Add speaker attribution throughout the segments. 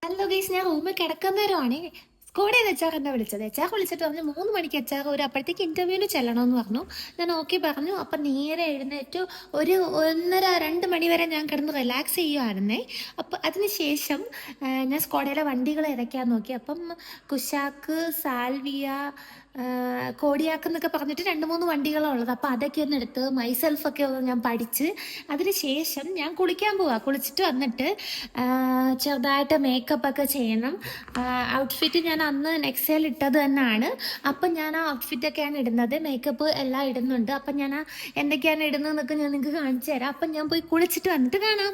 Speaker 1: Hello guys, ഞാൻ റൂമിൽ കിടക്കുന്നവരുമാണ്. സ്കൂളിൽ നിന്ന് എച്ചാർ എന്നെ വിളിച്ചത്. എച്ചാർ വിളിച്ചിട്ട് പറഞ്ഞു 3 മണിക്ക് എച്ചാർ ഒരു അപ്പോഴത്തേക്ക് ഇൻ്റർവ്യൂവിന് ചെല്ലണമെന്ന് പറഞ്ഞു. ഞാൻ ഓക്കെ പറഞ്ഞു. അപ്പം നേരെ എഴുന്നേറ്റ് ഒരു 1:30-2 മണി വരെ ഞാൻ കിടന്ന് റിലാക്സ് ചെയ്യുമായിരുന്നേ. അപ്പം അതിന് ശേഷം ഞാൻ സ്കോഡയിലെ വണ്ടികൾ ഇറക്കാൻ നോക്കി. അപ്പം കുശാക്ക്, സാൽവിയ, കോഡിയാക്ക് എന്നൊക്കെ പറഞ്ഞിട്ട് 2-3 വണ്ടികളാണ് ഉള്ളത്. അപ്പം അതൊക്കെ ഒന്ന് എടുത്ത് മൈസെൽഫൊക്കെ ഒന്ന് ഞാൻ പഠിച്ച് അതിന് ശേഷം ഞാൻ കുളിക്കാൻ പോവാം. കുളിച്ചിട്ട് വന്നിട്ട് ചെറുതായിട്ട് മേക്കപ്പ് ഒക്കെ ചെയ്യണം. ഔട്ട്ഫിറ്റ് ഞാൻ അന്ന് നെക്സയിൽ ഇട്ടത് തന്നെയാണ്. അപ്പം ഞാൻ ആ ഔട്ട്ഫിറ്റൊക്കെയാണ് ഇടുന്നത്. മേക്കപ്പ് എല്ലാം ഇടുന്നുണ്ട്. അപ്പം ഞാൻ എന്തൊക്കെയാണ് ഇടുന്നതെന്നൊക്കെ ഞാൻ നിങ്ങൾക്ക് കാണിച്ചു തരാം. അപ്പം ഞാൻ പോയി കുളിച്ചിട്ട് വന്നിട്ട് കാണാം.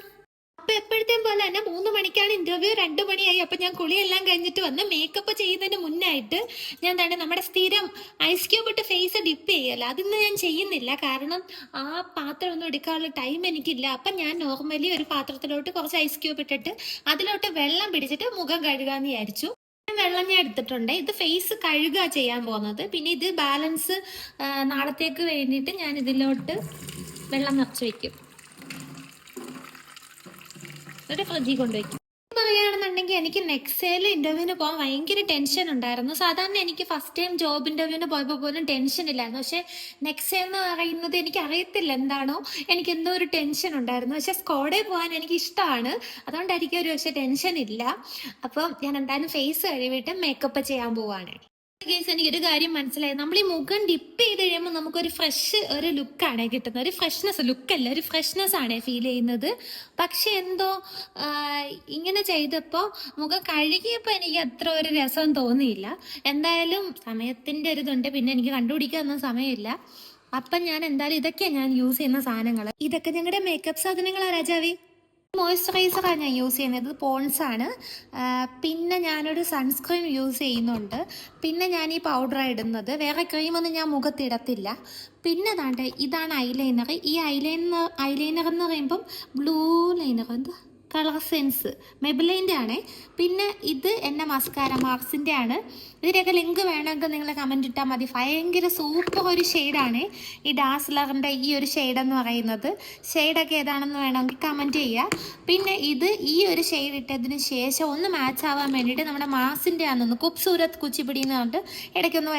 Speaker 1: അപ്പൊ എപ്പോഴത്തെയും പോലെ തന്നെ 3 മണിക്കാണ് ഇന്റർവ്യൂ. 2 മണിയായി. അപ്പൊ ഞാൻ കുളിയെല്ലാം കഴിഞ്ഞിട്ട് വന്ന് മേക്കപ്പ് ചെയ്യുന്നതിന് മുന്നായിട്ട് ഞാൻ തന്നെ നമ്മുടെ സ്ഥിരം ഐസ് ക്യൂബ് ഇട്ട് ഫേസ് ഡിപ്പ് ചെയ്യല്ല, അതിന്ന് ഞാൻ ചെയ്യുന്നില്ല. കാരണം ആ പാത്രം ഒന്നും എടുക്കാനുള്ള ടൈം എനിക്കില്ല. അപ്പൊ ഞാൻ നോർമലി ഒരു പാത്രത്തിലോട്ട് കുറച്ച് ഐസ് ക്യൂബ് ഇട്ടിട്ട് അതിലോട്ട് വെള്ളം പിടിച്ചിട്ട് മുഖം കഴുകാന്ന് വിചാരിച്ചു. വെള്ളം ഞാൻ എടുത്തിട്ടുണ്ട്. ഇത് ഫേസ് കഴുകുക ചെയ്യാൻ പോകുന്നത്. പിന്നെ ഇത് ബാലൻസ് നാളത്തേക്ക് വേണ്ടിയിട്ട് ഞാൻ ഇതിലോട്ട് വെള്ളം നിറച്ച് വെക്കും, എന്നിട്ട് ഫ്രിഡ്ജിൽ കൊണ്ടുവയ്ക്കും. പറയുകയാണെന്നുണ്ടെങ്കിൽ എനിക്ക് നെക്സയിൽ ഇന്റർവ്യൂവിന് പോകാൻ ഭയങ്കര ടെൻഷൻ ഉണ്ടായിരുന്നു. സാധാരണ എനിക്ക് ഫസ്റ്റ് ടൈം ജോബ് ഇന്റർവ്യൂവിന് പോയപ്പോൾ പോലും ടെൻഷൻ ഇല്ലായിരുന്നു. പക്ഷെ നെക്സൽ എന്ന് പറയുന്നത് എനിക്ക് അറിയത്തില്ല എന്താണോ, എനിക്ക് എന്തോ ഒരു ടെൻഷൻ ഉണ്ടായിരുന്നു. പക്ഷെ സ്കോഡയിൽ പോകാൻ എനിക്ക് ഇഷ്ടമാണ്, അതുകൊണ്ടായിരിക്കും ഒരു പക്ഷേ ടെൻഷൻ ഇല്ല. അപ്പം ഞാൻ എന്തായാലും ഫേസ് കഴുകിയിട്ട് മേക്കപ്പ് ചെയ്യാൻ പോവാണ്. കേസ് എനിക്കൊരു കാര്യം മനസ്സിലായി. നമ്മൾ ഈ മുഖം ഡിപ്പ് ചെയ്ത് കഴിയുമ്പോൾ നമുക്കൊരു ഫ്രഷ് ഒരു ലുക്കാണ് കിട്ടുന്നത്. ഒരു ഫ്രഷ്നെസ്, ലുക്കല്ല, ഒരു ഫ്രഷ്നെസ് ആണ് ഫീൽ ചെയ്യുന്നത്. പക്ഷെ എന്തോ ഇങ്ങനെ ചെയ്തപ്പോൾ മുഖം കഴുകിയപ്പോൾ എനിക്ക് അത്ര ഒരു രസം തോന്നിയില്ല. എന്തായാലും സമയത്തിൻ്റെ ഒരു ഇതുണ്ട്, പിന്നെ എനിക്ക് കണ്ടുപിടിക്കാനൊന്നും സമയമില്ല. അപ്പം ഞാൻ എന്തായാലും ഇതൊക്കെയാണ് ഞാൻ യൂസ് ചെയ്യുന്ന സാധനങ്ങൾ. ഇതൊക്കെ ഞങ്ങളുടെ മേക്കപ്പ് സാധനങ്ങളാണ് രാജാവി. മോയ്സ്ചറൈസറാണ് ഞാൻ യൂസ് ചെയ്യുന്നത്, പോൺസ് ആണ്. പിന്നെ ഞാനൊരു സൺസ്ക്രീൻ യൂസ് ചെയ്യുന്നുണ്ട്. പിന്നെ ഞാൻ ഈ പൗഡറാണ് ഇടുന്നത്. വേറെ ക്രീമൊന്നും ഞാൻ മുഖത്തിടത്തില്ല. പിന്നെ ഇതാണ് ഐലൈനർ. ഈ ഐലൈനർ എന്ന് പറയുമ്പം ബ്ലൂ ലൈനർ, എന്താ കളർ സെൻസ്, മെബിലൈൻ്റെ ആണ്. പിന്നെ ഇത് എൻ്റെ മസ്കാര മാർക്സിൻ്റെ ആണ്. ഇതിൻ്റെയൊക്കെ ലിങ്ക് വേണമെങ്കിൽ നിങ്ങൾ കമൻറ്റ് ഇട്ടാൽ മതി. ഭയങ്കര സൂപ്പർ ഒരു ഷെയ്ഡാണ് ഈ ഡാസ്ലറിൻ്റെ ഈ ഒരു ഷെയ്ഡെന്ന് പറയുന്നത്. ഷെയ്ഡൊക്കെ ഏതാണെന്ന് വേണമെങ്കിൽ കമൻറ്റ് ചെയ്യുക. പിന്നെ ഇത് ഈ ഒരു ഷെയ്ഡ് ഇട്ടതിന് ശേഷം ഒന്ന് മാച്ച് ആവാൻ വേണ്ടിയിട്ട് നമ്മുടെ മാസിൻ്റെ ആണെന്ന് കുപ്സൂരത്ത് കുച്ചിപ്പിടി എന്ന് പറഞ്ഞിട്ട് ഇടയ്ക്കൊന്ന്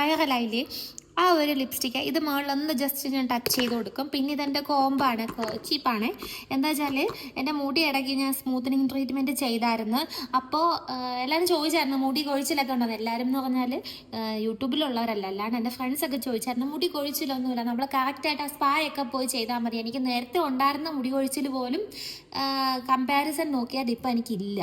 Speaker 1: വൈറലായില്ലേ, ആ ഒരു ലിപ്സ്റ്റിക്ക്. ഇത് മുകളിലൊന്ന് ജസ്റ്റ് ഞാൻ ടച്ച് ചെയ്ത് കൊടുക്കും. പിന്നെ ഇതെൻ്റെ കോമ്പാണ്, ചീപ്പാണ്. എന്താ വെച്ചാൽ എൻ്റെ മുടി ഇടയ്ക്ക് ഞാൻ സ്മൂത്തനിങ് ട്രീറ്റ്മെൻറ്റ് ചെയ്തായിരുന്നു. അപ്പോൾ എല്ലാവരും ചോദിച്ചായിരുന്നു മുടി കൊഴിച്ചിലൊക്കെ ഉണ്ടെന്ന്. എല്ലാവരും എന്ന് പറഞ്ഞാൽ യൂട്യൂബിലുള്ളവരല്ല, അല്ലാണ്ട് എൻ്റെ ഫ്രണ്ട്സൊക്കെ ചോദിച്ചായിരുന്നു മുടി കൊഴിച്ചിലൊന്നുമില്ല, നമ്മൾ കറക്റ്റായിട്ട് ആ സ്പായൊക്കെ പോയി ചെയ്താൽ മതി. എനിക്ക് നേരത്തെ ഉണ്ടായിരുന്ന മുടി കൊഴിച്ചിൽ പോലും കമ്പാരിസൺ നോക്കിയാൽ ഇപ്പം എനിക്കില്ല.